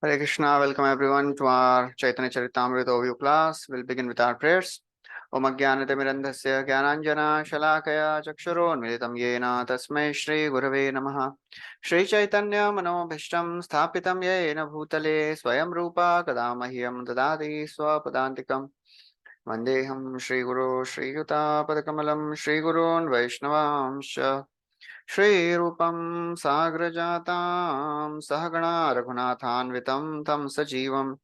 Hare Krishna, welcome everyone to our Chaitanya Charitāmrita overview class. We'll begin with our prayers. Om Ajnanatimirandhasya Jnananjana Shalakaya Chakshurunmilitam Yena Tasmai Shri Gurave Namaha. Shri Chaitanya Manobhishtam Sthapitam Yena Bhutale Swayam Rupa Kadamahyam Dadati Swapadantikam Vandeham Shri Guru Shri Yuta Padakamalam Shri Gurun Vaishnavamsha Shri Rupam Sagrajatam Sahagana Raghunathanvitam Tam Sajivam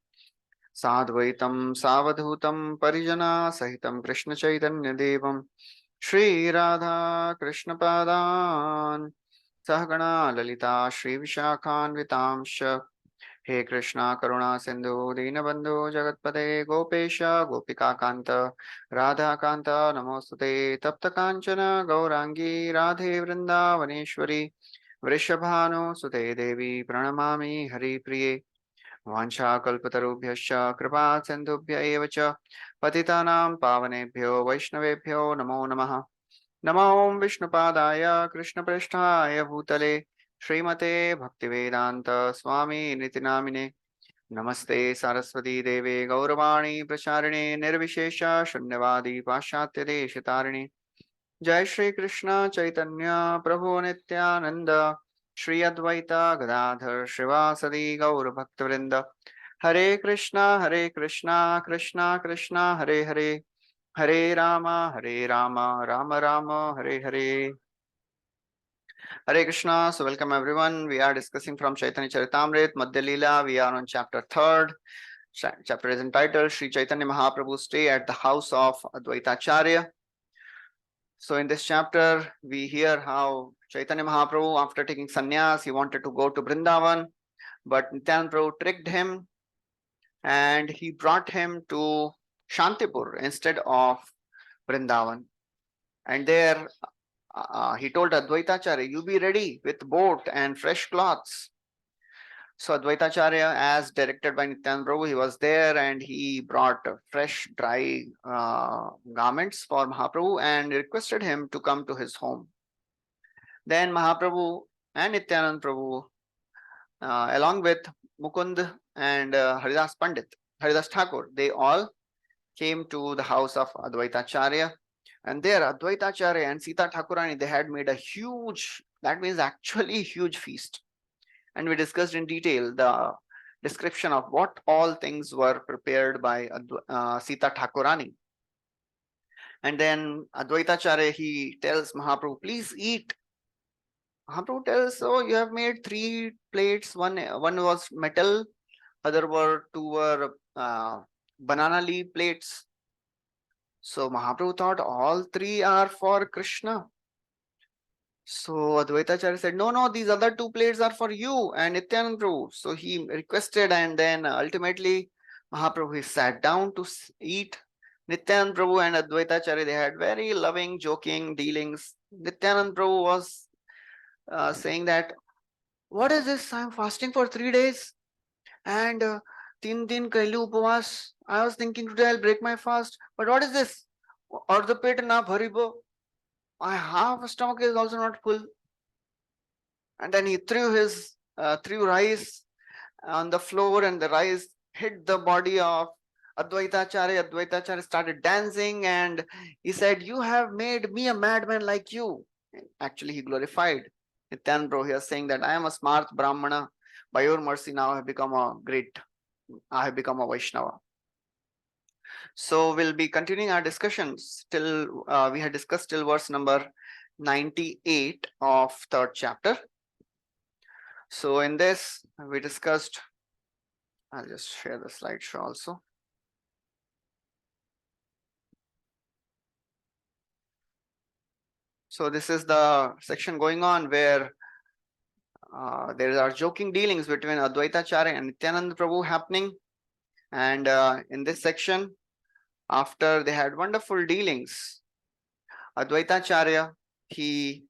Sadvaitam Savadhutam Parijana Sahitam Krishna Chaitanya Devam Shri Radha Krishna Padan Sahagana Lalita Shri Vishakhanvitamsha He Krishna Karuna Sindhu Dinabandhu Jagatpate Gopesha Gopika Kanta Radha Kanta Namostute Tapta Kanchana Gaurangi Radhe Vrindavaneshwari Vrishabhanu Sute Devi Pranamami Hari Priye Vancha Kalpatarubhyascha Kripa Sindhubhya Evacha Patitanam Pavanebhyo Vaishnavebhyo Namo Namaha Namo Vishnupadaya Krishna Presthaya Bhutale Srimate Bhaktivedanta Swami Nitinamine Namaste Saraswati Deve Gauravani Pracharine Nirvishesha Shunyavadi Paschatya Deshitarine Jai Shri Krishna Chaitanya Prabhu Nityananda Shri Advaita Gadadhar Srivasadi Gaur Bhaktivinoda Hare Krishna Krishna Krishna Hare Hare Hare Rama Rama Rama Hare Hare Hare Krishna. So welcome everyone. We are discussing from Chaitanya Charitāmrita, Madhya lila. We are on chapter 3rd. Chapter is entitled Sri Chaitanya Mahaprabhu stay at the house of Advaitacharya. So in this chapter, we hear how Chaitanya Mahaprabhu, after taking sannyas, he wanted to go to Vrindavan, but Nityananda Prabhu tricked him and he brought him to Shantipur instead of Vrindavan. And there he told Advaitacharya, you be ready with boat and fresh cloths. So Advaitacharya, as directed by Nityananda Prabhu, he was there and he brought fresh, dry garments for Mahaprabhu and requested him to come to his home. Then Mahaprabhu and Nityananda Prabhu, along with Mukund and Haridas Pandit, Haridas Thakur, they all came to the house of Advaitacharya. And there Advaitacharya and Sita Thakurani, they had made a huge, that means actually huge feast. And we discussed in detail the description of what all things were prepared by Sita Thakurani. And then Advaitacharya, he tells Mahaprabhu, please eat. Mahaprabhu tells, oh, you have made 3 plates. One was metal, two were banana leaf plates. So Mahaprabhu thought all 3 are for Krishna. So Advaitacharya said, no, these other 2 plates are for you and Nityananda Prabhu. So he requested, and then ultimately Mahaprabhu, he sat down to eat. Nityananda Prabhu and Advaitacharya, they had very loving, joking dealings. Nityananda Prabhu was saying that, what is this? I am fasting for 3 days and 3 din kailu upavas. I was thinking today I'll break my fast, but what is this? Or the pet na bharibo. My half stomach is also not full. And then he threw rice on the floor, and the rice hit the body of Advaitacharya. Advaitacharya started dancing and he said, you have made me a madman like you. Actually, he glorified Nityananda Prabhu. He was saying that I am a smart Brahmana. By your mercy, now I have become a Vaishnava. So we'll be continuing our discussions till we had discussed till verse number 98 of 3rd chapter. So in this, we discussed, I'll just share the slideshow also. So this is the section going on where there are joking dealings between Advaitacharya and Nityananda Prabhu happening. And in this section, after they had wonderful dealings, Advaitacharya, he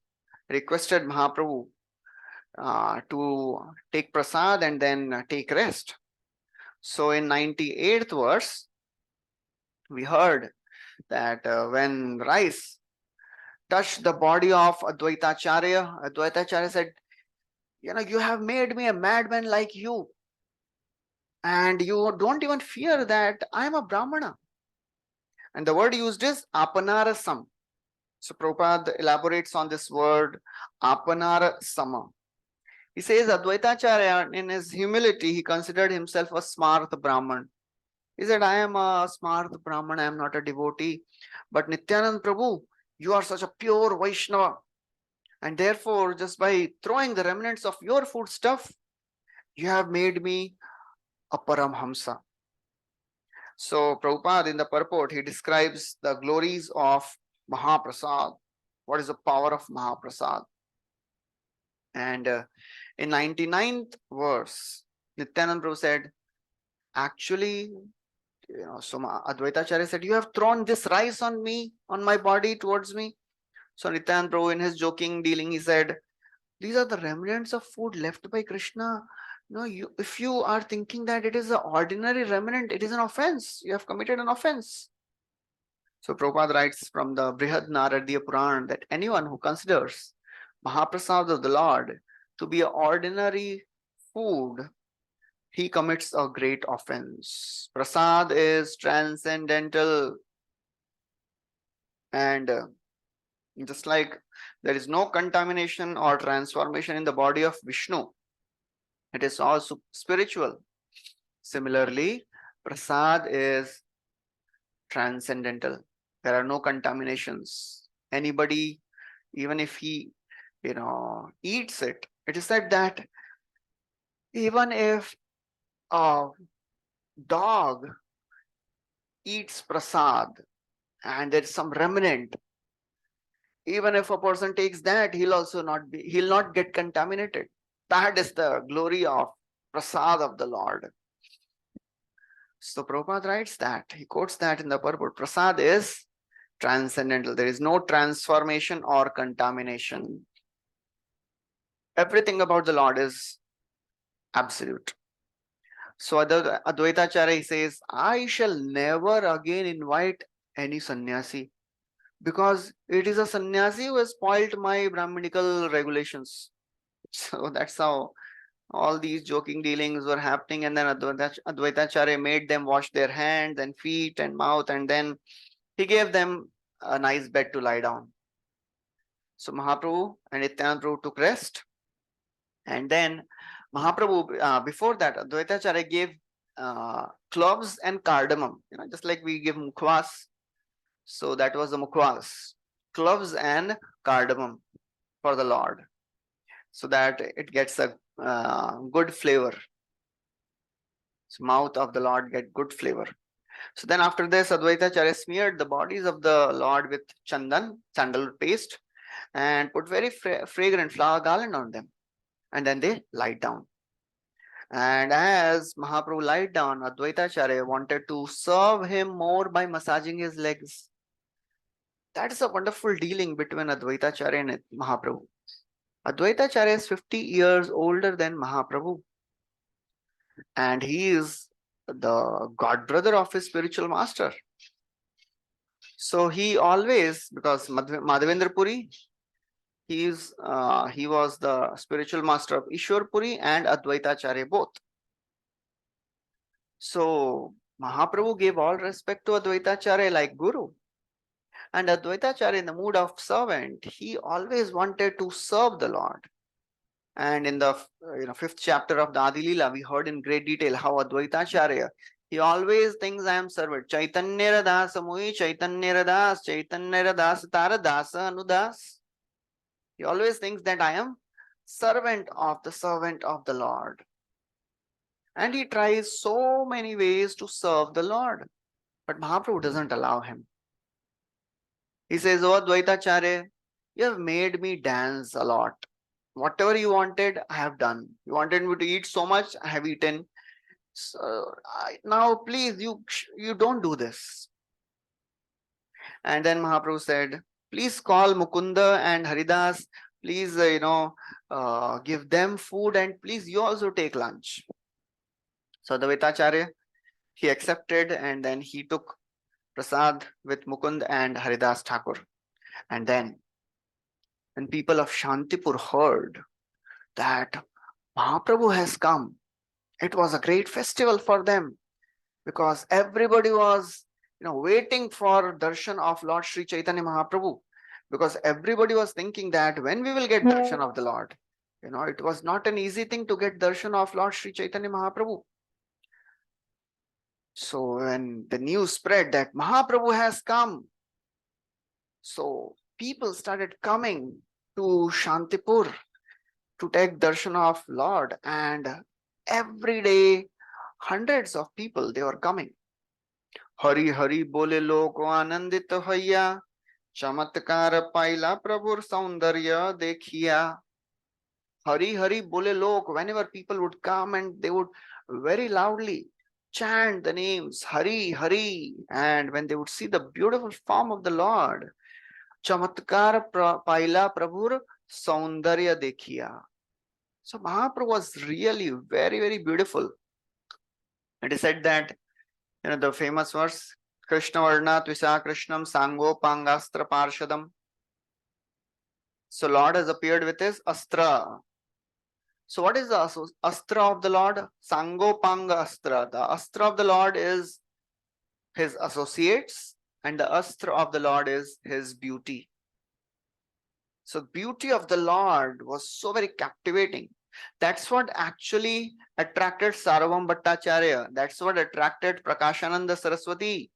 requested Mahaprabhu to take prasad and then take rest. So in 98th verse, we heard that when rice touched the body of Advaitacharya, Advaitacharya said, you have made me a madman like you. and you don't even fear that I am a Brahmana. And the word used is apanarasam. So Prabhupada elaborates on this word apanarasama. He says Advaitacharya, in his humility, he considered himself a smart Brahman. He said, I am a smart Brahman, I am not a devotee. But Nityanand Prabhu, you are such a pure Vaishnava. And therefore, just by throwing the remnants of your food stuff, you have made me a Paramhamsa. So Prabhupada in the purport, he describes the glories of Mahaprasad. What is the power of Mahaprasad? And in 99th verse, Nityanand Prabhu said, actually, so Advaitacharya said, you have thrown this rice on me, on my body, towards me. So Nityanand Prabhu in his joking dealing, he said, these are the remnants of food left by Krishna. No, if you are thinking that it is an ordinary remnant, it is an offense. You have committed an offense. So Prabhupada writes from the Brihad Naradiya Puran that anyone who considers Mahaprasad of the Lord to be an ordinary food, he commits a great offense. Prasad is transcendental, and just like there is no contamination or transformation in the body of Vishnu, it is also spiritual. Similarly, Prasad is transcendental. There are no contaminations. Anybody, even if he, eats it, it is said that even if a dog eats prasad and there is some remnant, even if a person takes that, he'll not get contaminated. That is the glory of prasad of the Lord. So Prabhupada writes that, he quotes that in the purport, prasad is transcendental. There is no transformation or contamination. Everything about the Lord is absolute. So Advaitacharya, he says, I shall never again invite any sannyasi, because it is a sannyasi who has spoiled my Brahminical regulations. So that's how all these joking dealings were happening. And then Advaitacharya made them wash their hands and feet and mouth, and then he gave them a nice bed to lie down. So Mahaprabhu and Nityanand Prabhu took rest. And then Mahaprabhu, before that, Advaitacharya gave cloves and cardamom, just like we give mukhwas. So that was the mukhwas, cloves and cardamom for the Lord, so that it gets a good flavor. So mouth of the Lord get good flavor. So then after this, Advaitacharya smeared the bodies of the Lord with chandan, sandalwood paste, and put very fragrant flower garland on them. And then they lied down. And as Mahaprabhu lied down, Advaitacharya wanted to serve him more by massaging his legs. That is a wonderful dealing between Advaitacharya and Mahaprabhu. Advaitacharya is 50 years older than Mahaprabhu, and he is the god brother of his spiritual master. So he always, because Madhavendra Puri, he was the spiritual master of Ishwar Puri and Advaitacharya both. So Mahaprabhu gave all respect to Advaitacharya like Guru. And Advaitacharya, in the mood of servant, he always wanted to serve the Lord. And in the 5th chapter of the Adi Lila, we heard in great detail how Advaitacharya, he always thinks I am servant. Chaitanya Radas Amui, Chaitanya Radas, Chaitanya Radas Tara Dasa Anudas. He always thinks that I am servant of the Lord. And he tries so many ways to serve the Lord. But Mahaprabhu doesn't allow him. He says, oh Advaitacharya, you have made me dance a lot. Whatever you wanted, I have done. You wanted me to eat so much, I have eaten. So now please, you don't do this. And then Mahaprabhu said, please call Mukunda and Haridas. Please, give them food, and please you also take lunch. So Advaitacharya, he accepted, and then he took prasad with Mukund and Haridas Thakur. And then when people of Shantipur heard that Mahaprabhu has come, It was a great festival for them because everybody was, waiting for darshan of Lord Sri Chaitanya Mahaprabhu, because everybody was thinking that when we will get darshan of the Lord. It was not an easy thing to get darshan of Lord Sri Chaitanya Mahaprabhu. So when the news spread that Mahaprabhu has come, so people started coming to Shantipur to take darshan of Lord, and every day hundreds of people they were coming. Hari Hari बोले लोक आनंदित होइया, चमत्कार पाइला प्रभुर सौंदर्य देखिया. Hari Hari Bole Lok, whenever people would come and they would very loudly chant the names Hari Hari, and when they would see the beautiful form of the Lord, Chamatkar Paila Prabhur Saundarya Dekhiya. So Mahaprabhu was really very, very beautiful. It is said that, the famous verse, Krishna Varna Tvisa Krishnam Sango Pangastra Parshadam. So Lord has appeared with his Astra. So what is the Astra of the Lord? Sangopanga Astra. The Astra of the Lord is his associates, and the Astra of the Lord is his beauty. So beauty of the Lord was so very captivating. That's what actually attracted Sarvam Bhattacharya. That's what attracted Prakashananda Saraswati.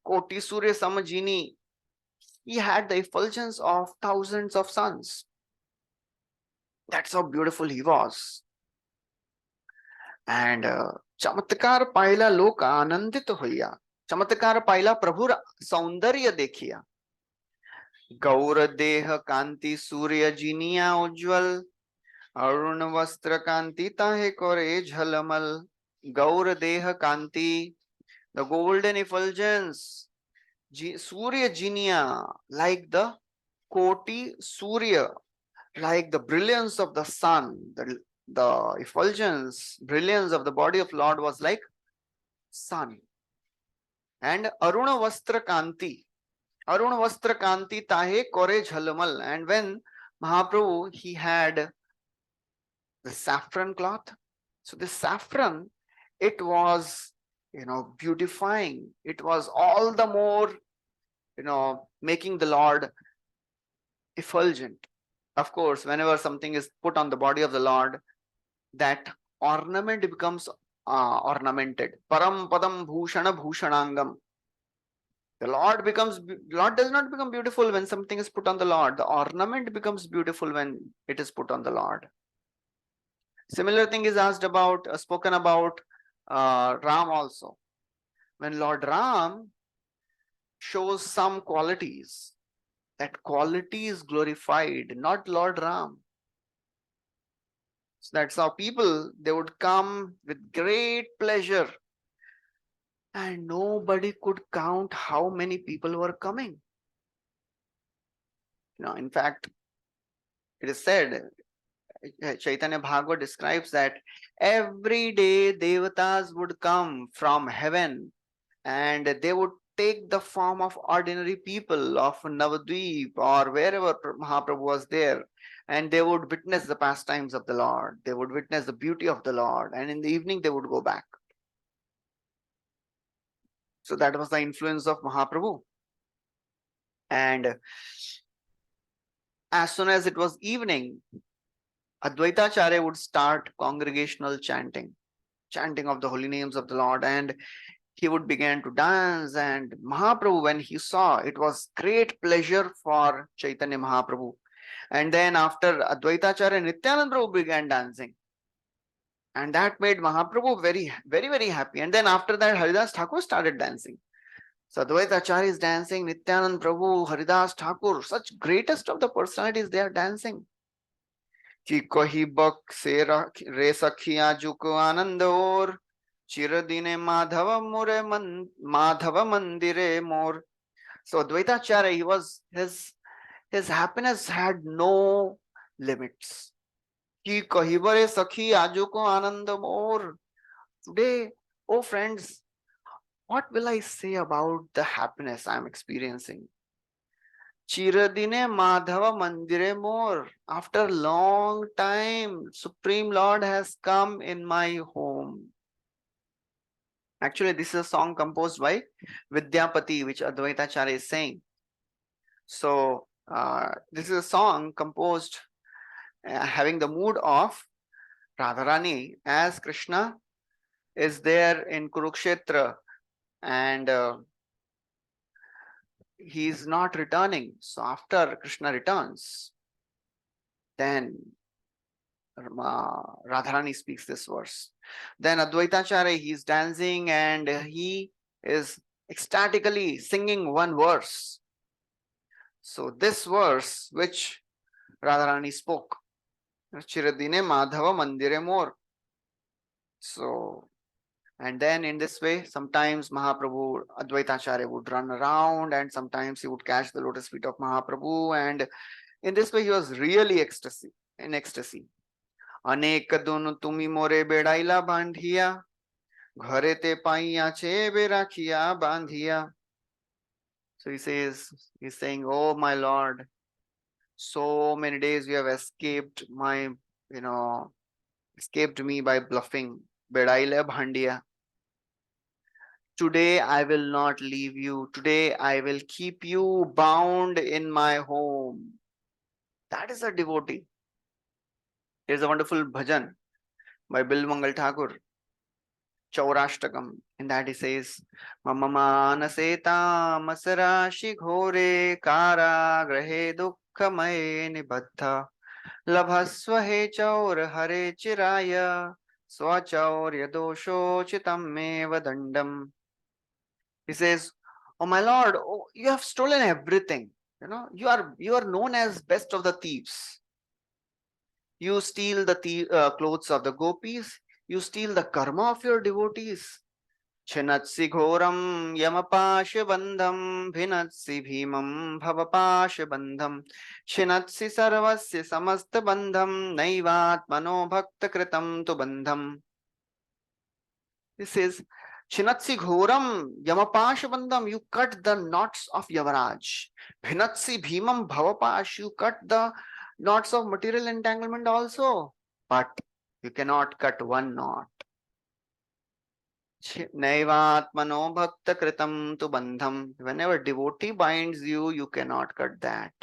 Koti Surya Samajini. He had the effulgence of thousands of suns. That's how beautiful he was. And Chamatkar Paila Loka Anandita Hoya. Chamatkar Paila Prabhur Saundarya Dekhiya. Gaur Deha Kanti Surya Jiniya Ujjwal. Arun Vastra Kanti Tahe Kore Jhalamal. Gaur Deha Kanti, the golden effulgence. Surya Jiniya, like the Koti Surya, like the brilliance of the sun. The effulgence, brilliance of the body of Lord was like sun. And Aruna Vastra Kanti. Aruna Vastra Kanti Tahe Kore Jhalmal. And when Mahaprabhu, he had the saffron cloth. So this saffron, it was, beautifying. It was all the more, making the Lord effulgent. Of course, whenever something is put on the body of the Lord, that ornament becomes ornamented. Param Padam Bhushana Bhushanangam. The Lord does not become beautiful when something is put on the Lord. The ornament becomes beautiful when it is put on the Lord. Similar thing is spoken about Ram also. When Lord Ram shows some qualities, that quality is glorified, not Lord Ram. So that's how people, they would come with great pleasure, and nobody could count how many people were coming. In fact, it is said, Chaitanya Bhagavad describes that every day devatas would come from heaven, and they would take the form of ordinary people of Navadvip or wherever Mahaprabhu was there, and they would witness the pastimes of the Lord. They would witness the beauty of the Lord, and in the evening they would go back. So that was the influence of Mahaprabhu. And as soon as it was evening, Advaitacharya would start congregational chanting of the holy names of the Lord, and he would begin to dance. And Mahaprabhu, when he saw, it was great pleasure for Chaitanya Mahaprabhu. And then after Advaitacharya, Nityananda Prabhu began dancing. And that made Mahaprabhu very, very, very happy. And then after that, Haridas Thakur started dancing. So Advaitacharya is dancing, Nityananda Prabhu, Haridas Thakur, such greatest of the personalities, they are dancing. कि कही बक से रे सखिया जुको आनंद और चिरदिने माधव मंदिरे मोर. So Advaitacharya, his happiness had no limits. कि कही बरे सखी आजो को आनंद मोर. Today, oh friends, what will I say about the happiness I am experiencing? Chiradine Madhava Mandire more. After long time, Supreme Lord has come in my home. Actually, this is a song composed by Vidyapati, which Advaitacharya is saying. So, this is a song composed having the mood of Radharani as Krishna is there in Kurukshetra and he is not returning. So, after Krishna returns, then Radharani speaks this verse. Then Advaitacharya, he is dancing and he is ecstatically singing one verse. So this verse which Radharani spoke, Chiradine Madhava Mandire More. So, and then in this way, sometimes Mahaprabhu, Advaitacharya would run around and sometimes he would catch the lotus feet of Mahaprabhu, and in this way he was really in ecstasy. अनेक दुन तुमी मोरे बेड़ाइला बांधिया घरे ते पाइया चे बेराखिया बांधिया. So he's saying, oh my Lord, so many days you have escaped me by bluffing. Bedaila bhandiya. Today I will not leave you. Today I will keep you bound in my home. That is a devotee. Here's a wonderful bhajan by Bilmangal Thakur, Chaurashtakam. In that he says, Mama manase tamasarashi ghore kara grahe dukkamaye nibaddha labhasva he chaur hare chiraya swachaurya dosho chitam meva dandam. He says, oh my Lord, oh, you have stolen everything. You are known as best of the thieves. You steal the clothes of the gopis. You steal the karma of your devotees. Chinatsi ghoram yamapasha bandham bhinatsi bhimam bhavapasha bandham chinatsi sarvasya samasta bandham naivatmano bhakta kritam tu bandham. This is Chinatsi ghoram yamapasha bandham. You cut the knots of Yavaraj. Bhinatsi bhimam bhavapash. You cut the knots of material entanglement also. But you cannot cut one knot. Naivatmano bhakta kritam tu bandham. Whenever devotee binds you, you cannot cut that.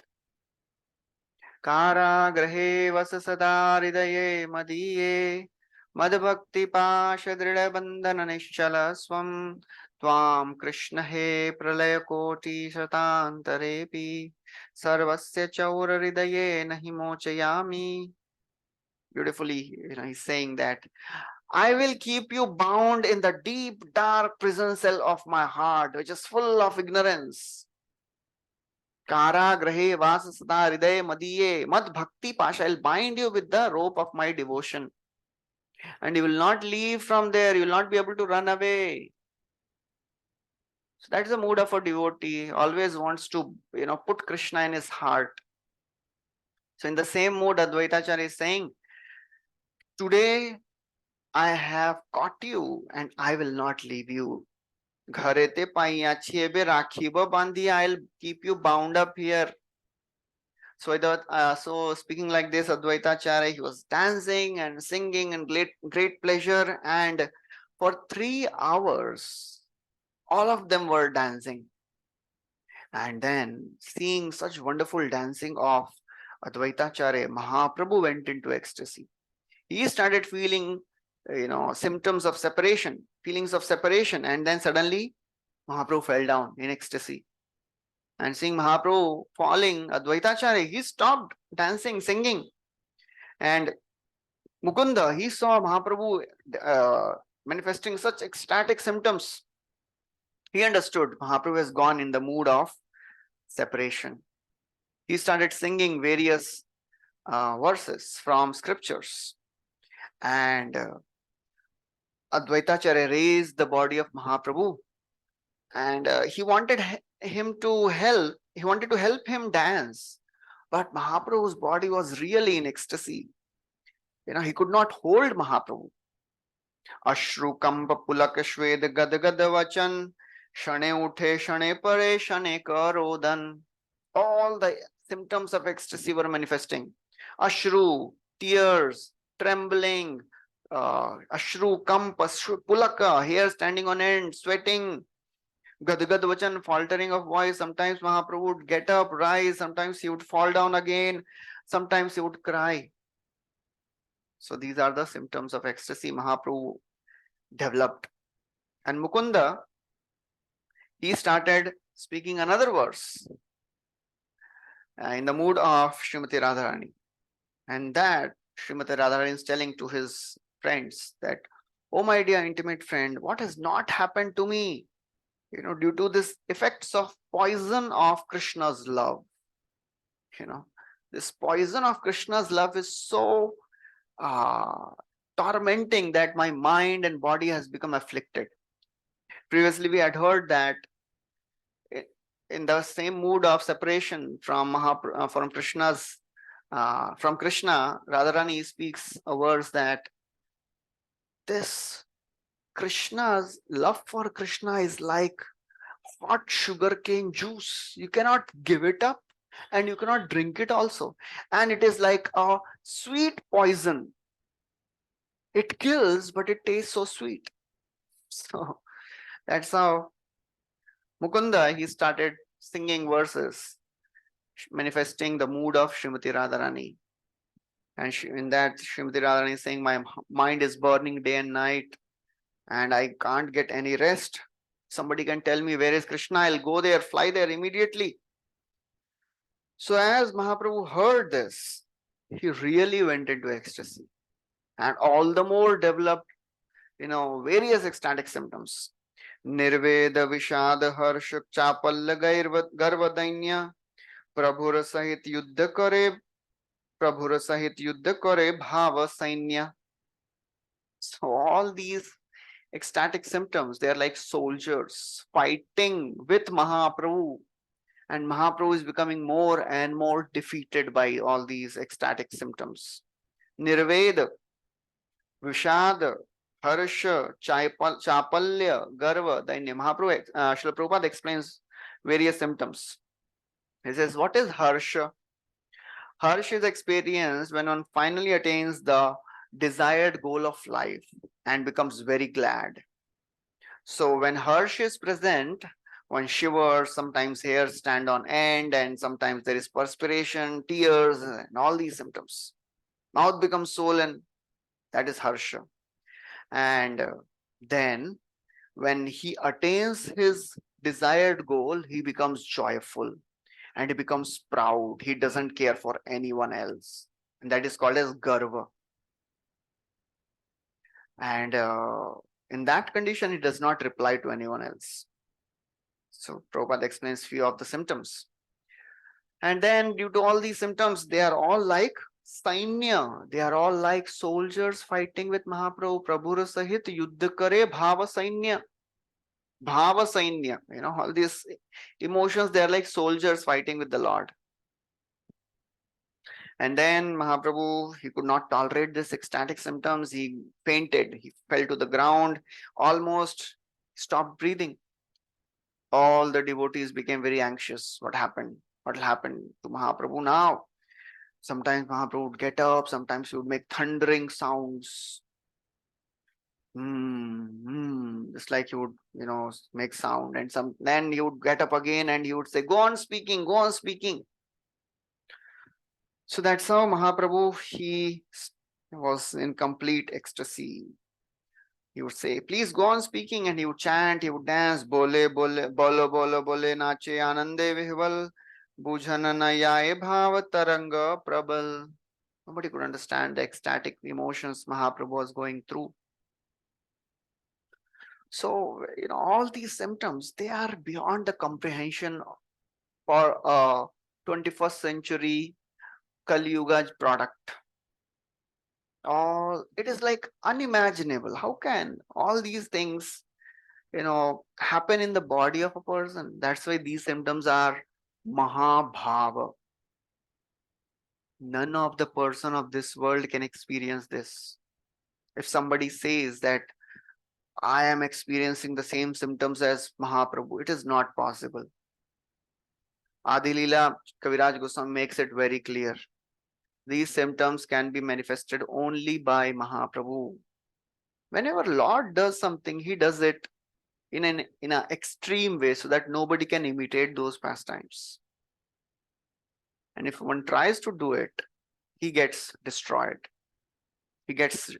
Kara grahe vasa sada hridaye madiye madbhakti pasha drida bandhana nischala swam tvam krishna he pralaya koti shatantarepi sarvasya chaura hridaye nahi mochayami. Beautifully, he's saying that I will keep you bound in the deep, dark prison cell of my heart, which is full of ignorance. Kara grahe vasa sada hridaye madiye mad bhakti pasha. I'll bind you with the rope of my devotion. And you will not leave from there. You will not be able to run away. So that is the mood of a devotee. Always wants to, put Krishna in his heart. So in the same mood, Advaitacharya is saying, today I have caught you and I will not leave you. Gharete paiya chebe rakhiba bandhiya. I'll keep you bound up here. So speaking like this, Advaitacharya, he was dancing and singing in great pleasure, and for 3 hours, all of them were dancing. And then, seeing such wonderful dancing of Advaitacharya, Mahaprabhu went into ecstasy. He started feeling, symptoms of separation, feelings of separation, and then suddenly Mahaprabhu fell down in ecstasy. And seeing Mahaprabhu falling, Advaitacharya, he stopped dancing, singing. And Mukunda, he saw Mahaprabhu manifesting such ecstatic symptoms. He understood Mahaprabhu has gone in the mood of separation. He started singing various verses from scriptures. And Advaitacharya raised the body of Mahaprabhu. And he wanted to help him dance. But Mahaprabhu's body was really in ecstasy. He could not hold Mahaprabhu. Ashru kamba pulak shved gad gad vachan shane uthe shane pare shane karodan all the symptoms of ecstasy were manifesting. Ashru, tears, trembling, ashru, kamp, ashru, pulaka, hair standing on end, sweating, gadgad vachan, faltering of voice. Sometimes Mahaprabhu would get up, rise, sometimes he would fall down again, sometimes he would cry. So these are the symptoms of ecstasy Mahaprabhu developed. And Mukunda, he started speaking another verse in the mood of Srimati Radharani. And that Srimati Radharani is telling to his friends that, oh my dear intimate friend, what has not happened to me? Due to this effects of poison of Krishna's love. This poison of Krishna's love is so tormenting that my mind and body has become afflicted. Previously, we had heard that in the same mood of separation from Krishna, Radharani speaks a verse that this Krishna's love for Krishna is like hot sugarcane juice. You cannot give it up and you cannot drink it also. And it is like a sweet poison. It kills, but it tastes so sweet. So that's how Mukunda, he started singing verses manifesting the mood of Srimati Radharani. And in that, Srimati Radharani is saying, my mind is burning day and night and I can't get any rest. Somebody can tell me where is Krishna, I'll go there, fly there immediately. So as Mahaprabhu heard this, he really went into ecstasy and all the more developed, various ecstatic symptoms. Nirveda Vishad Harsh Chapalla Garvadainya Prabhura Sahit Yuddha Kare Bhava Sainya. So all these ecstatic symptoms, they are like soldiers fighting with Mahaprabhu, and Mahaprabhu is becoming more and more defeated by all these ecstatic symptoms. Nirveda, Vishad, Harsha, Chapalya, Garva, Dainya. Mahaprabhu, Srila Prabhupada explains various symptoms. He says, what is Harsha? Harsha is experienced when one finally attains the desired goal of life and becomes very glad. So when Harsha is present, one shivers, sometimes hairs stand on end, and sometimes there is perspiration, tears, and all these symptoms. Mouth becomes swollen, that is Harsha. And then when he attains his desired goal, he becomes joyful and he becomes proud. He doesn't care for anyone else. And that is called as Garva. And in that condition, he does not reply to anyone else. So Prabhupada explains few of the symptoms. And then due to all these symptoms, they are all like Sainya. They are all like soldiers fighting with Mahaprabhu. Prabhura Sahit Yuddha Kare Bhava Sainya. Bhava Sainya. All these emotions, they are like soldiers fighting with the Lord. And then Mahaprabhu, he could not tolerate this ecstatic symptoms. He fainted. He fell to the ground, almost stopped breathing. All the devotees became very anxious. What happened? What will happen to Mahaprabhu now? Sometimes Mahaprabhu would get up. Sometimes he would make thundering sounds. Just like he would, make sound. And then he would get up again and he would say, go on speaking, go on speaking. So that's how Mahaprabhu, he was in complete ecstasy. He would say, please go on speaking, and he would chant, he would dance, bole, bole, bolo, bolo, bole, nache, anande, vihval, bhujananayaye, bhava, taranga, prabal. Nobody could understand the ecstatic emotions Mahaprabhu was going through. So, all these symptoms, they are beyond the comprehension for a 21st century Kali Yuga product. It is like unimaginable. How can all these things, happen in the body of a person? That's why these symptoms are Mahabhava. None of the person of this world can experience this. If somebody says that I am experiencing the same symptoms as Mahaprabhu, it is not possible. Adi Lila, Kaviraj Goswami makes it very clear. These symptoms can be manifested only by Mahaprabhu. Whenever Lord does something, he does it in an extreme way so that nobody can imitate those pastimes. And if one tries to do it, he gets destroyed. He gets,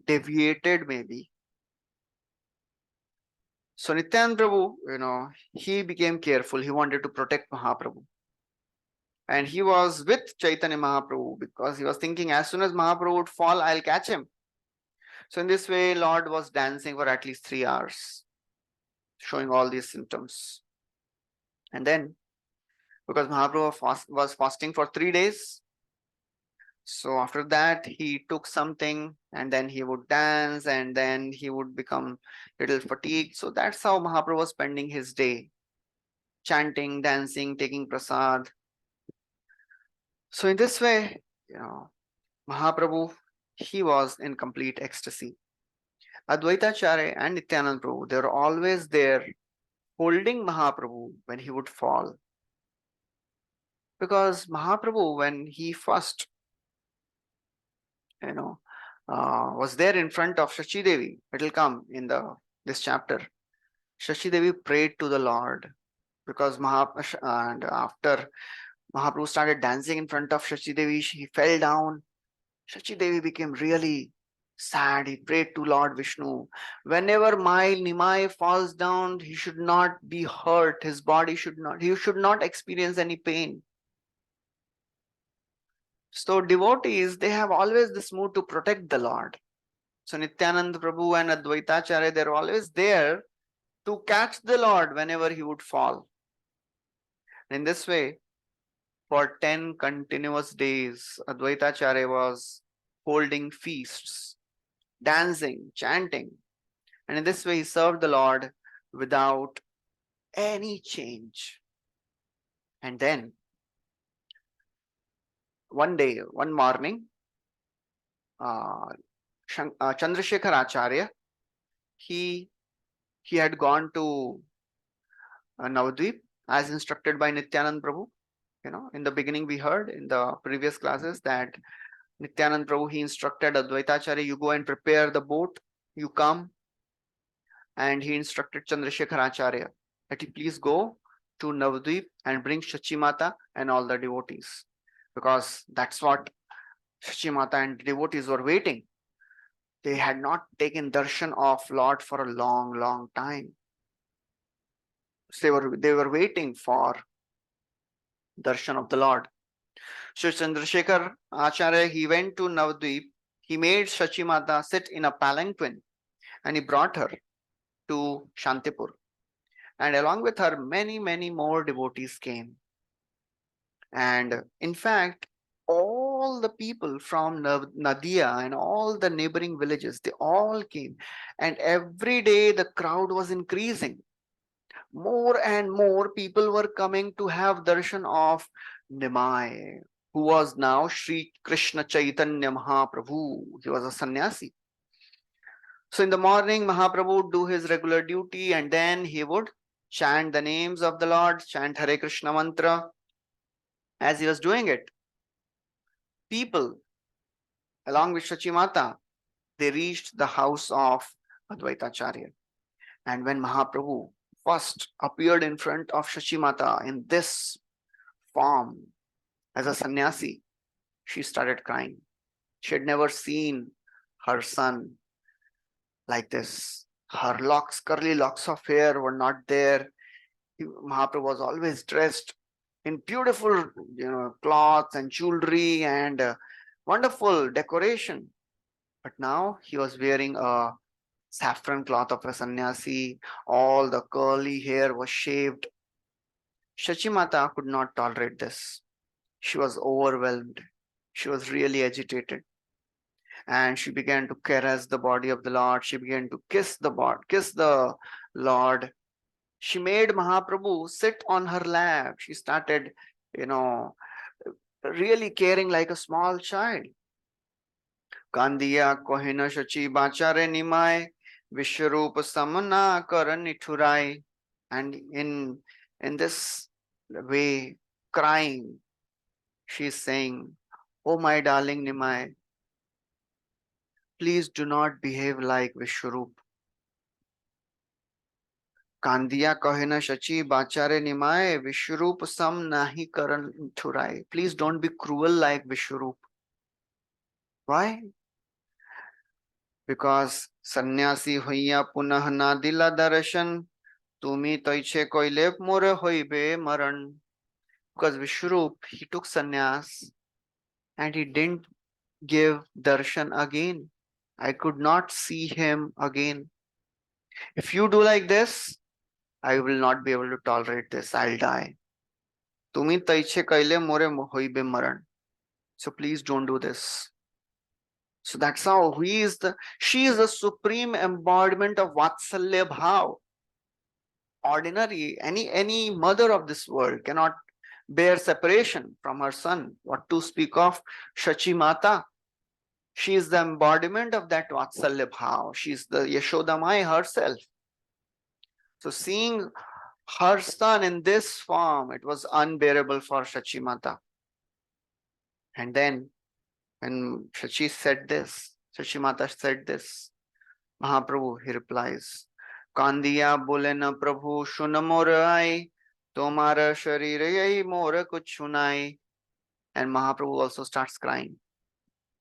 deviated maybe. So Nityananda Prabhu, he became careful. He wanted to protect Mahaprabhu. And he was with Chaitanya Mahaprabhu because he was thinking as soon as Mahaprabhu would fall, I'll catch him. So in this way, Lord was dancing for at least 3 hours, showing all these symptoms. And then, because Mahaprabhu was fasting for 3 days, so after that, he took something and then he would dance and then he would become little fatigued. So that's how Mahaprabhu was spending his day, chanting, dancing, taking prasad. So in this way, Mahaprabhu, he was in complete ecstasy. Advaitacharya and Nityananda Prabhu, they were always there holding Mahaprabhu when he would fall. Because Mahaprabhu, when he first, was there in front of Shachi Devi, it will come in this chapter. Shachi Devi prayed to the Lord because and after Mahaprabhu started dancing in front of Shachi Devi, he fell down. Shachi Devi became really sad. He prayed to Lord Vishnu. Whenever my Nimai falls down, he should not be hurt. His body he should not experience any pain. So devotees, they have always this mood to protect the Lord. So Nityananda Prabhu and Advaitacharya, they're always there to catch the Lord whenever he would fall. In this way, for 10 continuous days, Advaitacharya was holding feasts, dancing, chanting. And in this way, he served the Lord without any change. And then, one morning, Chandrasekhar Acharya, he had gone to Navadvip as instructed by Nityanand Prabhu. In the beginning we heard in the previous classes that Nityanand Prabhu, he instructed Advaitacharya, you go and prepare the boat, you come. And he instructed Chandrasekhar Acharya that he please go to Navadvip and bring Shachi Mata and all the devotees. Because that's what Shachi Mata and devotees were waiting. They had not taken darshan of Lord for a long, long time. So they were waiting for darshan of the Lord. So Chandrasekhar Acharya, he went to Navadvip. He made Shachi Mata sit in a palanquin and he brought her to Shantipur. And along with her, many, many more devotees came. And in fact, all the people from Madhya and all the neighboring villages, they all came. And every day the crowd was increasing. More and more people were coming to have darshan of Nimai, who was now Sri Krishna Chaitanya Mahaprabhu. He was a sannyasi. So in the morning, Mahaprabhu would do his regular duty and then he would chant the names of the Lord, chant Hare Krishna mantra. As he was doing it, people, along with Shachi Mata, they reached the house of Advaitacharya. And when Mahaprabhu first appeared in front of Shachi Mata in this form as a sannyasi, she started crying. She had never seen her son like this. Her locks, curly locks of hair were not there. Mahaprabhu was always dressed in beautiful, cloths and jewelry and wonderful decoration. But now he was wearing a saffron cloth of a sannyasi. All the curly hair was shaved. Shachi Mata could not tolerate this. She was overwhelmed. She was really agitated. And she began to caress the body of the Lord. She began to kiss the Lord. She made Mahaprabhu sit on her lap. She started, really caring like a small child. Kandiya kohina shachi bachare nimai vishwarupa samana karan nithurai. And in this way, crying, she's saying, "Oh, my darling Nimai, please do not behave like Vishwarup." Kandiya kahe na shachi bachare Nimai, Vishwarup sam nahi karan thurai. Please don't be cruel like Vishwarup. Why? Because sannyasi hoiya punah na dila darshan, tumi toiche koile more hoibe maran. Because Vishwarup, he took sannyas and he didn't give darshan again. I could not see him again. If you do like this, I will not be able to tolerate this. I'll die. Tumi taiche kaile more hoibe maran. So please don't do this. So that's how she is the supreme embodiment of Vatsalya Bhav. Ordinary, any mother of this world cannot bear separation from her son. What to speak of Shachi Mata? She is the embodiment of that Vatsalya Bhav. She is the Yashodamai herself. So seeing her son in this form, it was unbearable for Shachi Mata. And then when Shachi said this, Shachi Mata said this, Mahaprabhu, he replies, Kandiya bole na Prabhu shun mor ai, tomara sharir yahi mor kuch sunai. And Mahaprabhu also starts crying.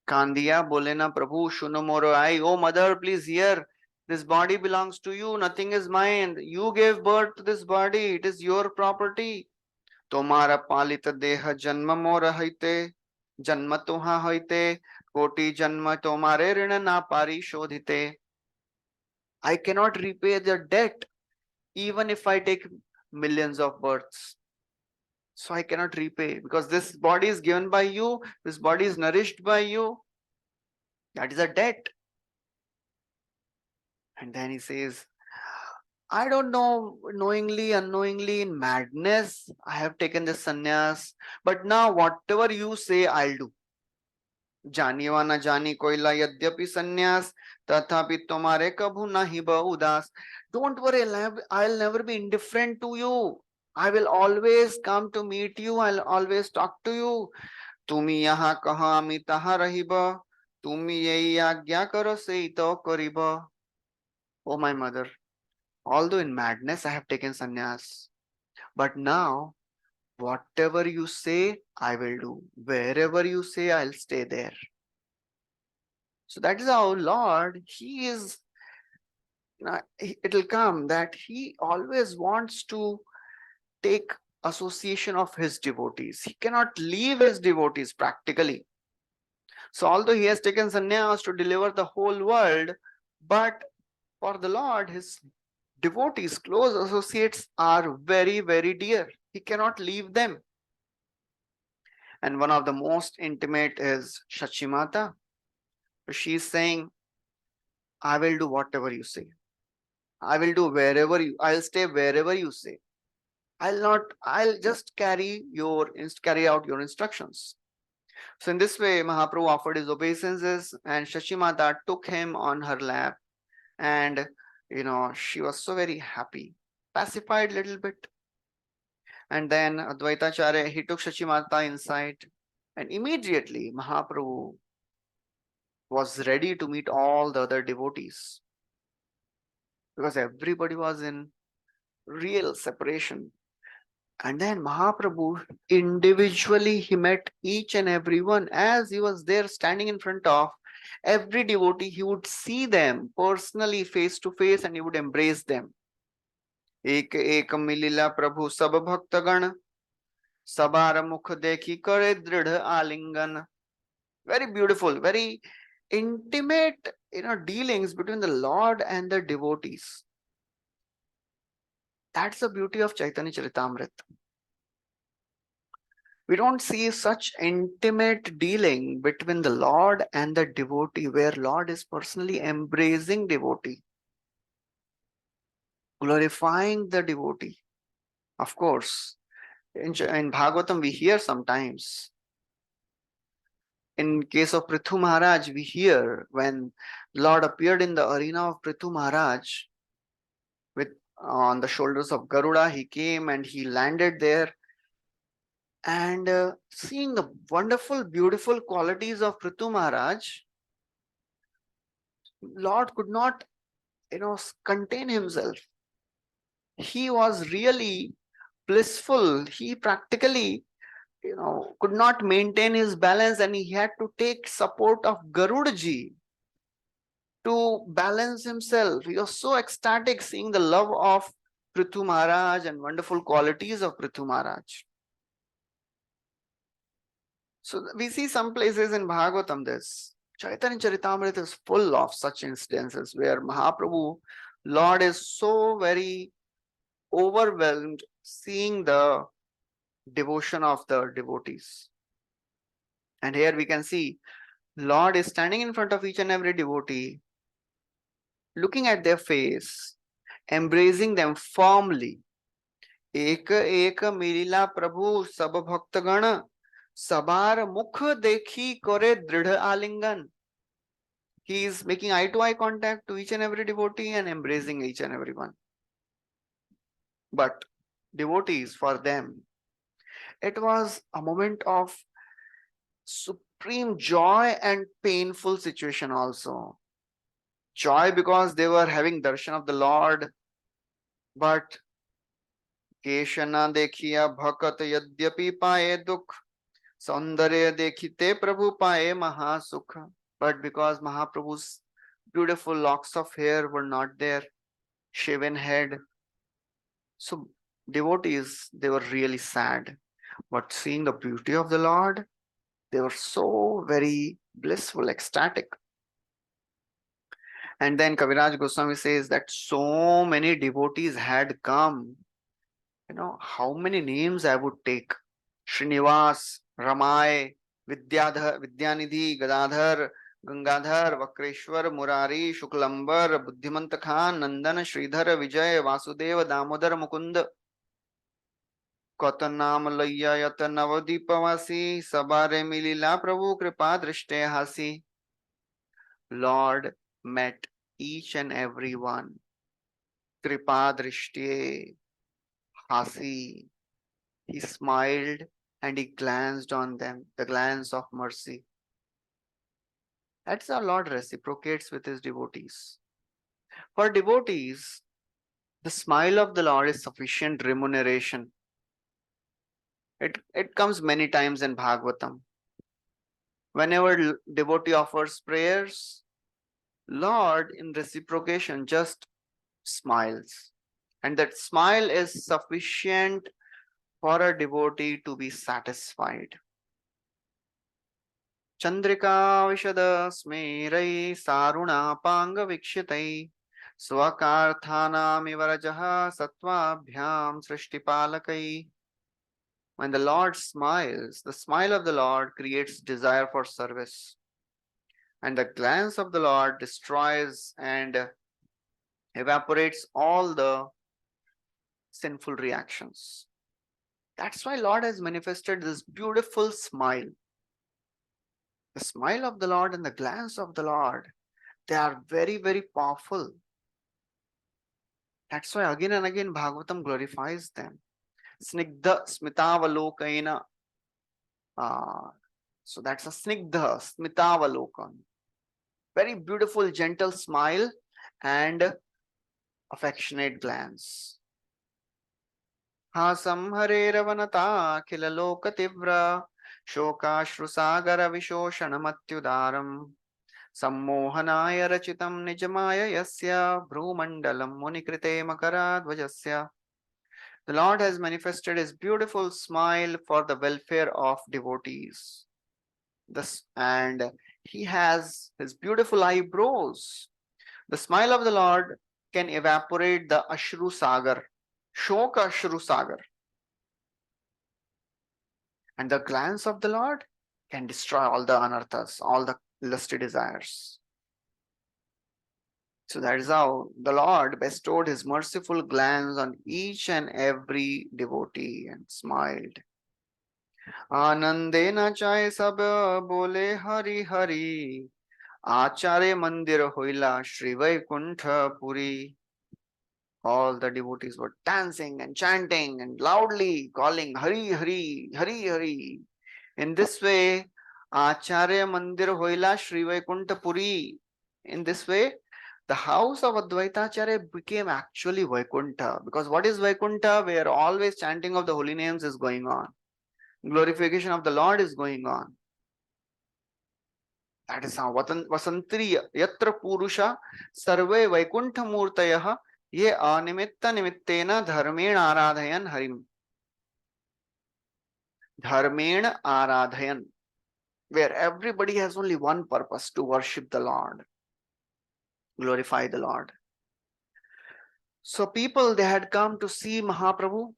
Kandiya bole na Prabhu shun mor ai. Oh mother, please hear. This body belongs to you. Nothing is mine. You gave birth to this body. It is your property. Tomara palita deha janma mor haite. Janma tuha haite. Koti janma tomare rina na pari shodhite. I cannot repay the debt even if I take millions of births. So I cannot repay because this body is given by you. This body is nourished by you. That is a debt. And then he says, I don't know, knowingly, unknowingly, in madness, I have taken this sannyas. But now, whatever you say, I'll do. जानिवा न जानी कोयला यद्यपि संन्यास तथापि तुम्हारे कभू नहीं उदास. Don't worry, I'll never be indifferent to you. I will always come to meet you. I'll always talk to you. तुमी यहाँ कहाँ अमी तहाँ रहिब. तुमी यही आज्ञा करो से तो करिब. Oh my mother, although in madness I have taken sannyas, but now whatever you say, I will do. Wherever you say, I'll stay there. So that is how Lord, He is, it will come that He always wants to take association of His devotees. He cannot leave His devotees practically. So although He has taken sannyas to deliver the whole world, but for the Lord, His devotees, close associates are very, very dear. He cannot leave them. And one of the most intimate is Shachimata. She is saying, I will do whatever you say. I will do I'll stay wherever you say. I'll just carry out your instructions. So in this way, Mahaprabhu offered his obeisances and Shachimata took him on her lap. And, she was so very happy, pacified a little bit. And then Advaitacharya, he took Shachimata inside. And immediately Mahaprabhu was ready to meet all the other devotees. Because everybody was in real separation. And then Mahaprabhu, individually, he met each and every one. As he was there standing in front of every devotee, he would see them personally, face to face, and he would embrace them. Ek ek milila Prabhu sab bhaktagan, sabar mukh dekhi kare dridha alingan. Very beautiful, very intimate, dealings between the Lord and the devotees. That's the beauty of Caitanya Caritāmrta. We don't see such intimate dealing between the Lord and the devotee, where Lord is personally embracing devotee, glorifying the devotee. Of course, in Bhagavatam we hear sometimes. In case of Prithu Maharaj, we hear when Lord appeared in the arena of Prithu Maharaj, with on the shoulders of Garuda, he came and he landed there. And seeing the wonderful, beautiful qualities of Prithu Maharaj, Lord could not, contain himself. He was really blissful. He practically, could not maintain his balance, and he had to take support of Garudaji to balance himself. He was so ecstatic seeing the love of Prithu Maharaj and wonderful qualities of Prithu Maharaj. So we see some places in Bhagavatam this. Chaitanya Charitāmrita is full of such instances where Mahaprabhu, Lord is so very overwhelmed seeing the devotion of the devotees. And here we can see Lord is standing in front of each and every devotee, looking at their face, embracing them firmly. एक एक मिलिला प्रभु सब भक्तगण सबार मुख देखी करे दृढ़ आलिंगन. He is making eye to eye contact to each and every devotee and embracing each and every one. But devotees, for them, it was a moment of supreme joy and painful situation also. Joy because they were having darshan of the Lord, but केशना देखिया भकत यद्यपि पाए दुख सौंदर्य देखिते प्रभु पाए महासुख. But because Mahaprabhu's beautiful locks of hair were not there, shaven head, so devotees, they were really sad. But seeing the beauty of the Lord, they were so very blissful, ecstatic. And then Kaviraj Goswami says that so many devotees had come. How many names I would take? Srinivas, Ramai, Vidyanidhi, Gadadhar, Gangadhar, Vakreshwar, Murari, Shuklambar, Buddhimant Khan, Nandan, Sridhar, Vijay, Vasudeva, Damodar, Mukund, Kotanam Layya Yata Navadipavasi, Sabare Milila Prabhu Kripa Drishte Hasi. Lord met each and every one. Kripa Drishte Hasi. He smiled and he glanced on them, the glance of mercy. That's how Lord reciprocates with his devotees. For devotees, the smile of the Lord is sufficient remuneration. It comes many times in Bhagavatam. Whenever devotee offers prayers, Lord in reciprocation just smiles. And that smile is sufficient for a devotee to be satisfied. Chandrika Vishada Smerai Saruna Panga Vikshitai Swakarthana Mivarajaha Satvabhyam Srishtipalakai. When the Lord smiles, the smile of the Lord creates desire for service. And the glance of the Lord destroys and evaporates all the sinful reactions. That's why Lord has manifested this beautiful smile. The smile of the Lord and the glance of the Lord, they are very, very powerful. That's why again and again Bhagavatam glorifies them. Snigdha Smitavalokaina. So that's a Snigdha Smitavalokan. Very beautiful, gentle smile and affectionate glance. Hasam Hare Ravanata Kilaloka Tivra Shokashrusagar Vishoshanamatyudaram Sammohanaya Rachitam Nijamaya Yasya Bhrumandalam Munikrite Makaradvajasya. The Lord has manifested his beautiful smile for the welfare of devotees. And he has his beautiful eyebrows. The smile of the Lord can evaporate the Ashru Sagar, Shoka Ashru Sagar. And the glance of the Lord can destroy all the anarthas, all the lusty desires. So that is how the Lord bestowed his merciful glance on each and every devotee and smiled. Anandena chai sab bole hari hari, Acharya mandir hoila Shri Vaikuntha Puri. All the devotees were dancing and chanting and loudly calling Hari Hari, Hari Hari. In this way, Acharya Mandir Hoila Sri Vaikuntha Puri. In this way, the house of Advaita Acharya became actually Vaikuntha. Because what is Vaikuntha? Where always chanting of the holy names is going on. Glorification of the Lord is going on. That is how Vasantri Yatra Purusha Sarve Vaikuntha Murtayah Ye Animitta Nimittena Dharmena Aradhayan Harim. Dharmena Aradhayan. Where everybody has only one purpose, to worship the Lord, glorify the Lord. So people, they had come to see Mahaprabhu.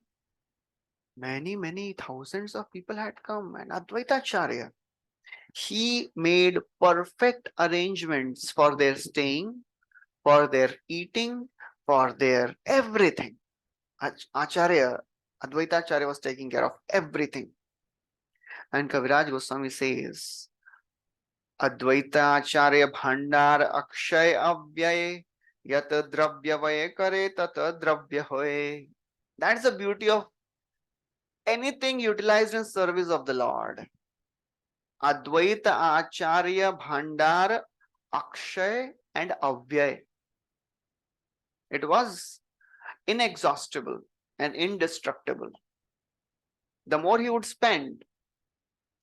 Many thousands of people had come, and Advaita Acharya, he made perfect arrangements for their staying, for their eating, for their everything. Acharya, Advaita Acharya was taking care of everything. And Kaviraj Goswami says, Advaita Acharya Bhandar Akshay Avyay Yat Dravya Vaye Kare Tat Dravya Hoye. That's the beauty of anything utilized in service of the Lord. Advaita Acharya Bhandar Akshay and Avyay. It was inexhaustible and indestructible. The more he would spend,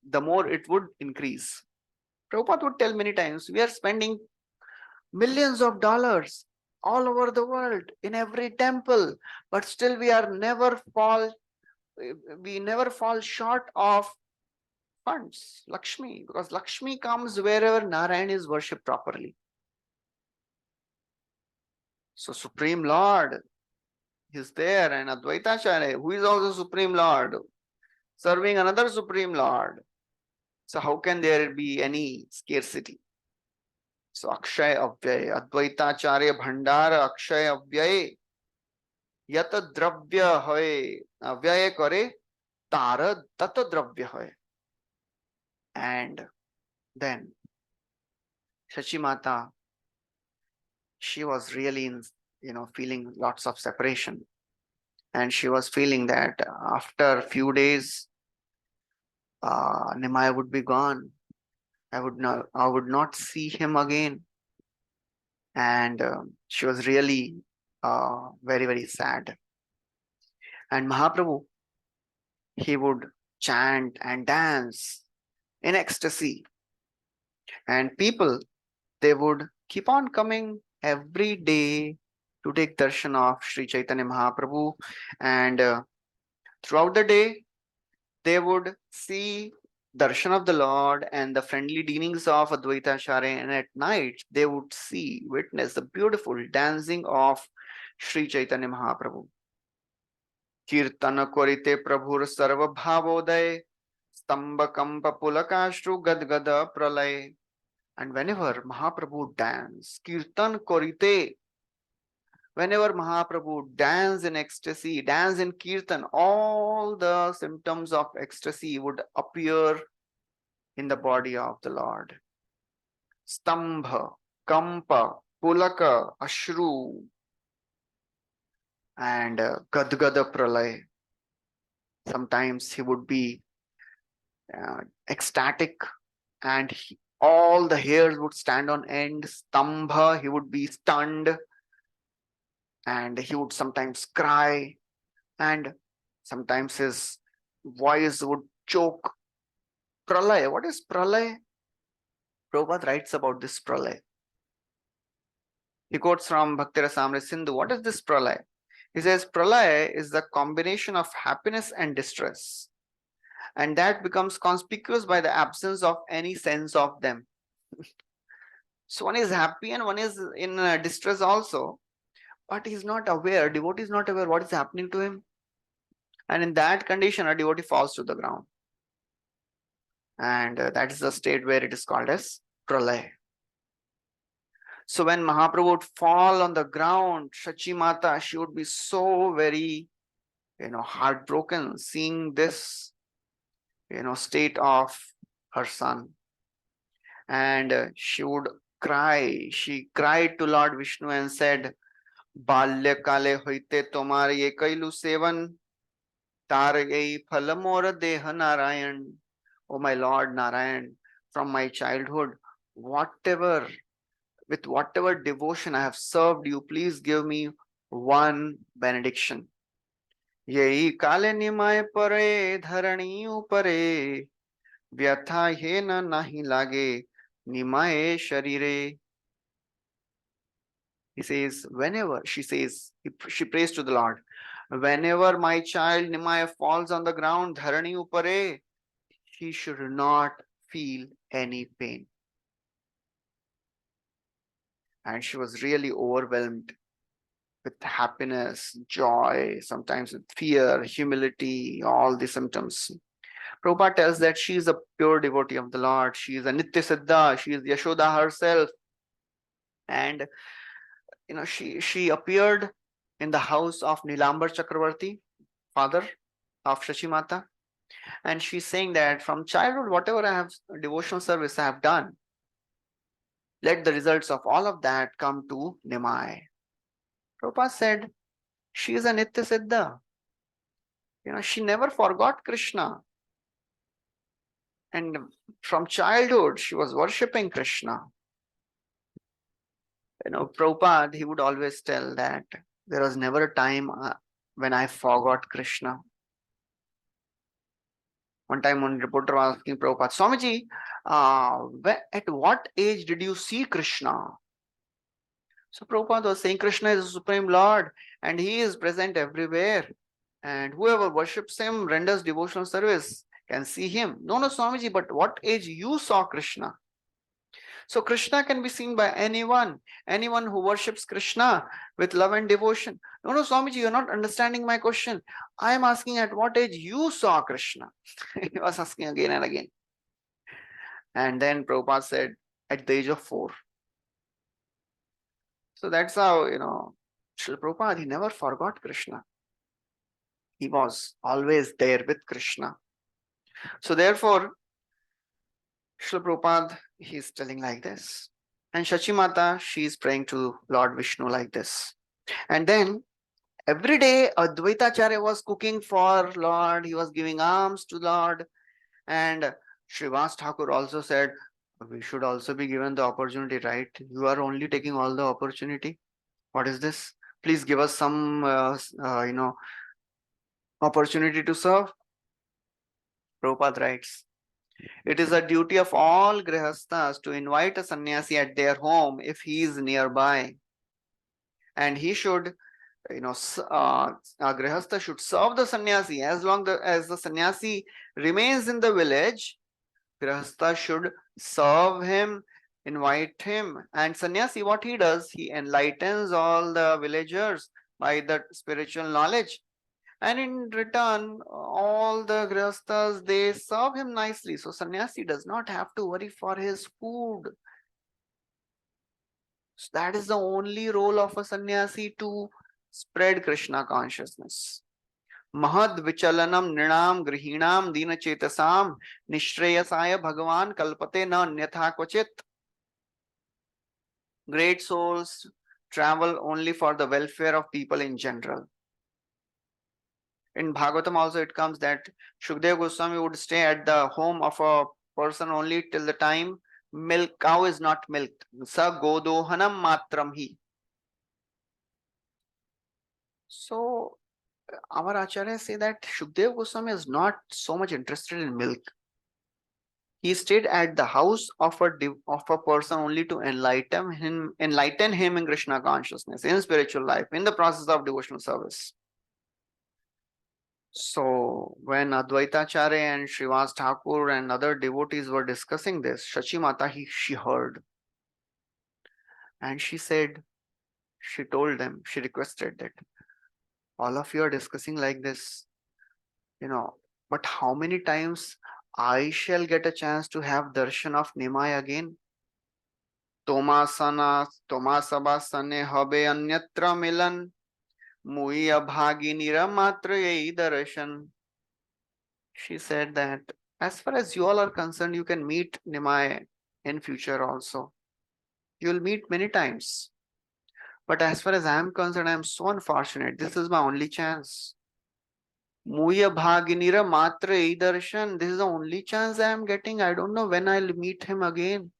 the more it would increase. Prabhupada would tell many times, we are spending millions of dollars all over the world in every temple, but still we never fall short of funds, Lakshmi, because Lakshmi comes wherever Narayan is worshipped properly. So Supreme Lord is there, and Advaita Acharya, who is also Supreme Lord, serving another Supreme Lord. So how can there be any scarcity? So Akshay Avyay, Advaita Acharya Bhandara Akshay Avyay Yat Dravya Hoy Avyay Kare Tara Tata Dravya Hoy. And then Shachi Mata, she was really feeling lots of separation, and she was feeling that after a few days Nimai would be gone. I would not see him again, and she was really very sad. And Mahaprabhu, he would chant and dance in ecstasy, and people, they would keep on coming every day to take darshan of Sri Chaitanya Mahaprabhu, and throughout the day they would see darshan of the Lord and the friendly dealings of Advaita Acharya, and at night they would witness the beautiful dancing of Sri Chaitanya Mahaprabhu. Kirtana korite prabhur sarva bhavoday stamba kampa pulakashru gadgada pralay. And whenever Mahaprabhu dance, Kirtan korite, whenever Mahaprabhu dance in ecstasy, dance in Kirtan, all the symptoms of ecstasy would appear in the body of the Lord. Stambha, Kampa, Pulaka, Ashru, and Gadgada Pralay. Sometimes he would be ecstatic, and all the hairs would stand on end. Stambha, he would be stunned, and he would sometimes cry, and sometimes his voice would choke. Pralay, what is Pralay? Prabhupada writes about this Pralay. He quotes from Bhakti Rasamrita Sindhu. What is this Pralay? He says, Pralay is the combination of happiness and distress, and that becomes conspicuous by the absence of any sense of them. So one is happy and one is in distress also, but he's not aware, devotee is not aware what is happening to him. And in that condition, a devotee falls to the ground. And that is the state where it is called as Pralay. So when Mahaprabhu would fall on the ground, Shachi Mata, she would be so very, heartbroken seeing this, state of her son. And she would cry. She cried to Lord Vishnu and said, बाल्यकाले होइते तोमार ये कैलु seven तार यही फल मोर देह Narayan. Oh my Lord Narayan, from my childhood, whatever with whatever devotion I have served you, please give me one benediction. यही काले निमाय परे धरणी उपरे व्यथा हे न नहीं लागे निमाय शरीरे. He says, whenever she prays to the Lord, whenever my child Nimaya falls on the ground, dharani upare, he should not feel any pain. And she was really overwhelmed with happiness, joy, sometimes with fear, humility, all the symptoms. Prabhupada tells that she is a pure devotee of the Lord. She is a Nitya Siddha. She is Yashoda herself. And she appeared in the house of Nilambar Chakravarti, father of Shachi Mata. And she's saying that from childhood, whatever I have devotional service I have done, let the results of all of that come to Nimai. Prabhupada said, she is a Nitya Siddha. She never forgot Krishna. And from childhood, she was worshipping Krishna. Prabhupada, he would always tell that there was never a time when I forgot Krishna. One time, one reporter was asking Prabhupada, Swamiji, at what age did you see Krishna? So Prabhupada was saying, Krishna is the Supreme Lord and he is present everywhere. And whoever worships him, renders devotional service, can see him. No, Swamiji, but what age you saw Krishna? So Krishna can be seen by anyone who worships Krishna with love and devotion. No, Swamiji, you're not understanding my question. I am asking at what age you saw Krishna. He was asking again and again. And then Prabhupada said, at the age of 4. So that's how, Srila Prabhupada, he never forgot Krishna. He was always there with Krishna. So therefore, Srila Prabhupada, he's telling like this. And Shachi Mata, she's praying to Lord Vishnu like this. And then every day Advaita Acharya was cooking for Lord. He was giving alms to Lord. And Srivas Thakur also said, we should also be given the opportunity, right? You are only taking all the opportunity. What is this? Please give us some, opportunity to serve. Prabhupada writes, it is a duty of all grihasthas to invite a sannyasi at their home if he is nearby. And he should, a grihastha should serve the sannyasi as long as the sannyasi remains in the village. Grihastha should serve him, invite him. And sannyasi, what he does, he enlightens all the villagers by the spiritual knowledge. And in return, all the grihasthas, they serve him nicely. So sannyasi does not have to worry for his food. So that is the only role of a sannyasi, to spread Krishna consciousness. Mahad vichalanam nrinam grihinam dina chetasam nishreyasaya bhagavan kalpate na nyatha kvachit. Great souls travel only for the welfare of people in general. In Bhagavatam also it comes that Shukdev Goswami would stay at the home of a person only till the time cow is not milked. Sa godohanam matram hi. So our acharyas say that Shukdev Goswami is not so much interested in milk. He stayed at the house of a person only to enlighten him in Krishna consciousness, in spiritual life, in the process of devotional service. So when Advaita Acharya and Srivas Thakur and other devotees were discussing this, Shachi Mata, she heard. And she said, she told them, she requested that all of you are discussing like this, but how many times I shall get a chance to have darshan of Nimai again? Tomasana, Tomasabasane habe anyatra milan, mui abhaginira matra yei darshan. She said that as far as you all are concerned, you can meet Nimai in future also. You will meet many times. But as far as I am concerned, I am so unfortunate. This is my only chance. Muya bhaginira matra darshan. This is the only chance I am getting. I don't know when I'll meet him again.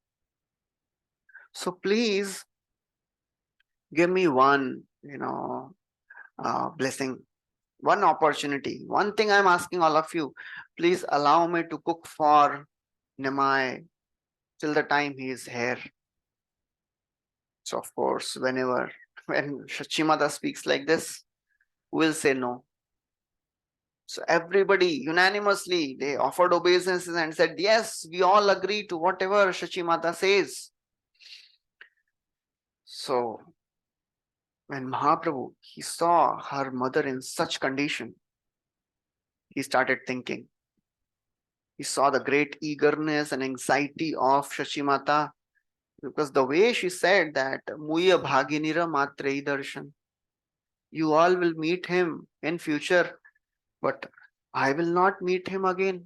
So please give me one, blessing, one opportunity, one thing I'm asking all of you. Please allow me to cook for Nimai till the time he is here. So of course, when Shachimata speaks like this, we'll say no. So everybody unanimously they offered obeisances and said, yes, we all agree to whatever Shachimata says. So when Mahaprabhu he saw her mother in such condition, he started thinking. He saw the great eagerness and anxiety of Shachimata, because the way she said that Muya Bhaginira Matre Darshan, you all will meet him in future, but I will not meet him again.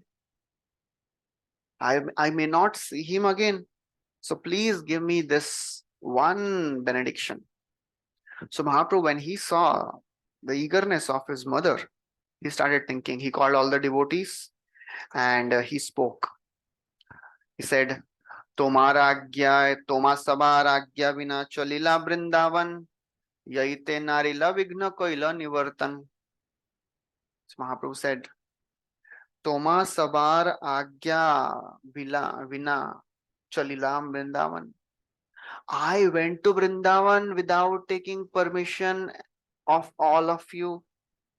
I may not see him again. So please give me this one benediction. So Mahaprabhu, when he saw the eagerness of his mother, he started thinking. He called all the devotees and he spoke. He said, Toma sabar agya vina chalila brindavan, yaite narila vigna koila nivartan. So Mahaprabhu said, Toma sabar agya vina chalila brindavan. I went to Vrindavan without taking permission of all of you.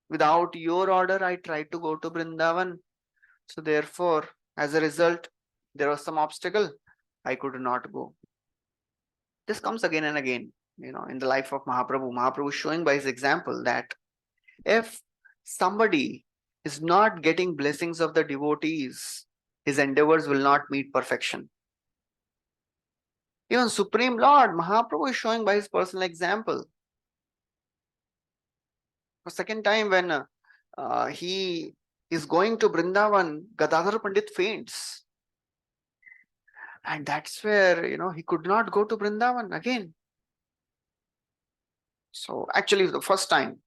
Without your order, I tried to go to Vrindavan. So therefore, as a result, there was some obstacle. I could not go. This comes again and again, in the life of Mahaprabhu. Mahaprabhu is showing by his example that if somebody is not getting blessings of the devotees, his endeavors will not meet perfection. Even Supreme Lord, Mahaprabhu is showing by his personal example. For second time when he is going to Vrindavan, Gadadhar Pandit faints. And that's where, he could not go to Vrindavan again. So actually the first time.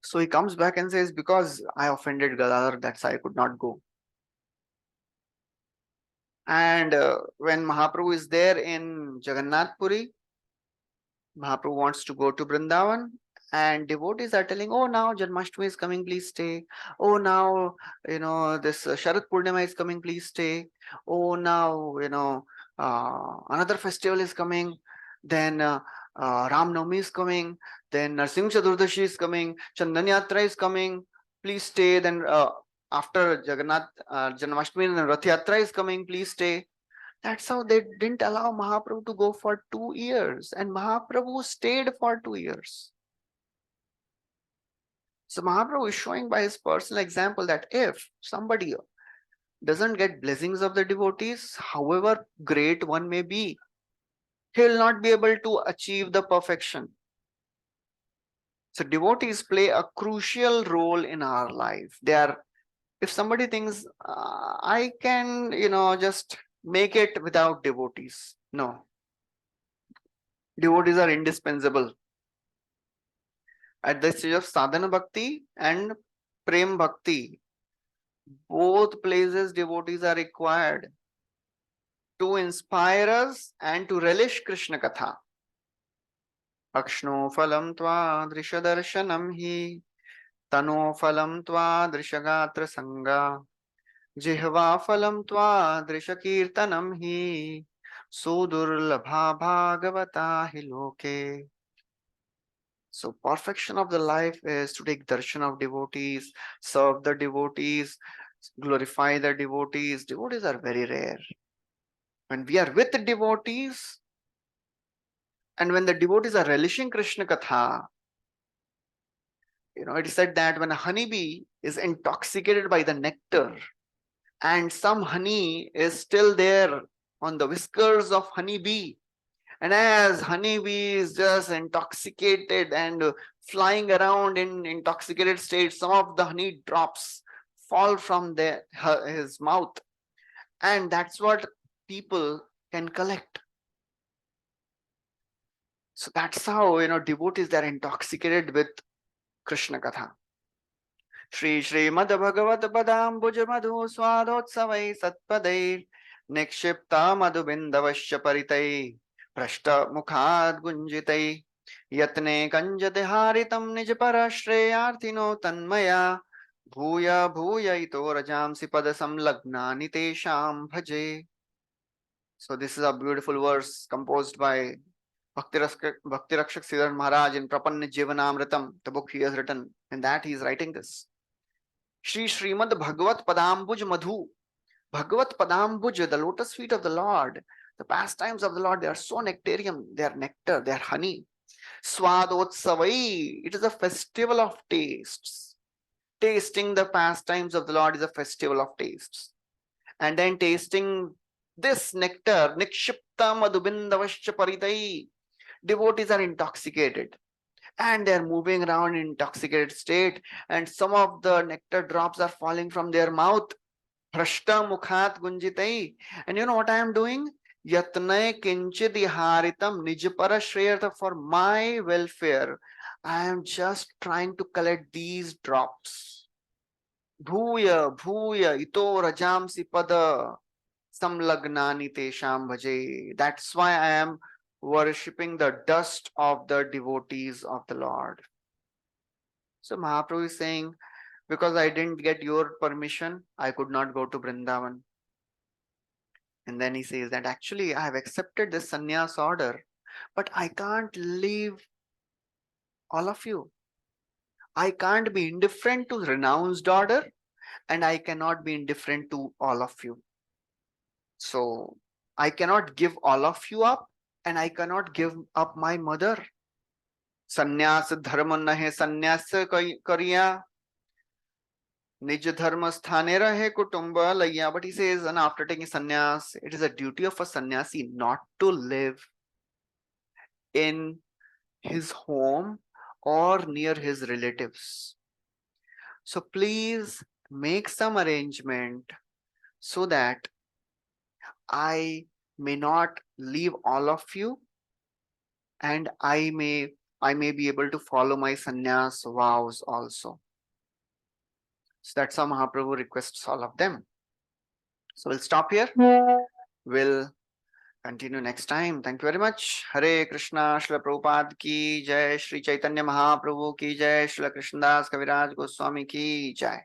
So he comes back and says, because I offended Gadadhar, that's why I could not go. And when Mahaprabhu is there in Jagannath Puri, Mahaprabhu wants to go to Vrindavan, and devotees are telling, oh, now Janmashtami is coming, please stay. Oh, now, this Sharat Purnima is coming, please stay. Oh, now, another festival is coming. Then Ram Navami is coming. Then Narsingh Chaturdashi is coming. Chandan Yatra is coming. Please stay. Then after Jagannath Janmashtami, then Rath Yatra is coming. Please stay. That's how they didn't allow Mahaprabhu to go for 2 years. And Mahaprabhu stayed for 2 years. So Mahaprabhu is showing by his personal example that if somebody doesn't get blessings of the devotees, however great one may be, he will not be able to achieve the perfection. So devotees play a crucial role in our life. If somebody thinks, I can, just make it without devotees. No. Devotees are indispensable. At the stage of sadhana bhakti and prem bhakti, both places devotees are required to inspire us and to relish Krishna Katha. Akshno phalam tva drishadarshanam hi tano phalam tva drishagatra sanga jihva phalam tva drishakirtanam hi sudurlabha bhagavata hi loke. So perfection of the life is to take darshan of devotees, serve the devotees, glorify the devotees. Devotees are very rare. When we are with the devotees, and when the devotees are relishing Krishna Katha, it is said that when a honeybee is intoxicated by the nectar, and some honey is still there on the whiskers of honeybee, and as honeybee is just intoxicated and flying around in intoxicated state, some of the honey drops fall from his mouth. And that's what people can collect. So that's how, devotees, they're intoxicated with Krishna Katha. Shri Shri Mad Bhagavat Padam Bhuj Madhu Swadotsavai Satpadai Nikshipta Madhubindavasya Paritai Prashta Mukhad Gunjitai Yatne Kanjate Haritam Nij Parashreyarthino Tanmaya Bhuya Bhuya Ito Rajamsi Padasam Lagnani Tesham Bhaje. So this is a beautiful verse composed by Bhakti Rakshak Sridhar Maharaj in Prapanna Jivanamritam, the book he has written. In that he is writing this. Shri Srimad Bhagavat Padambuj Madhu. Bhagavat Padambuj, the lotus feet of the Lord, the pastimes of the Lord, they are so nectarium, they are nectar, they are honey. Swadotsavai, it is a festival of tastes. Tasting the pastimes of the Lord is a festival of tastes. And then tasting this nectar, Nikshipta Madhubindavasya Paritai, devotees are intoxicated. And they're moving around in intoxicated state, and some of the nectar drops are falling from their mouth. Prashta mukhat gunjitai. And you know what I am doing? Yatnai kinchid haritam nijpara shreyartha, for my welfare. I am just trying to collect these drops. Bhuya bhuya ito rajamsi pada samlagnani tesham bhaje. That's why I am worshipping the dust of the devotees of the Lord. So Mahaprabhu is saying, because I didn't get your permission, I could not go to Vrindavan. And then he says that actually I have accepted this sannyas order, but I can't leave all of you. I can't be indifferent to renounced order, and I cannot be indifferent to all of you. So I cannot give all of you up, and I cannot give up my mother. Sannyas dharma nahe sannyas kariya. Nij dharma sthane rahe kutumba layya. But he says, and after taking sannyas, it is a duty of a sannyasi not to live in his home or near his relatives. So please make some arrangement so that I may not leave all of you, and I may be able to follow my sannyas vows also. So that's how Mahaprabhu requests all of them. So we'll stop here. We'll continue next time. Thank you very much. Hare Krishna, Srila Prabhupada ki jai, Sri Chaitanya Mahaprabhu ki jai, Srila Krishnadas Kaviraj Goswami ki jai.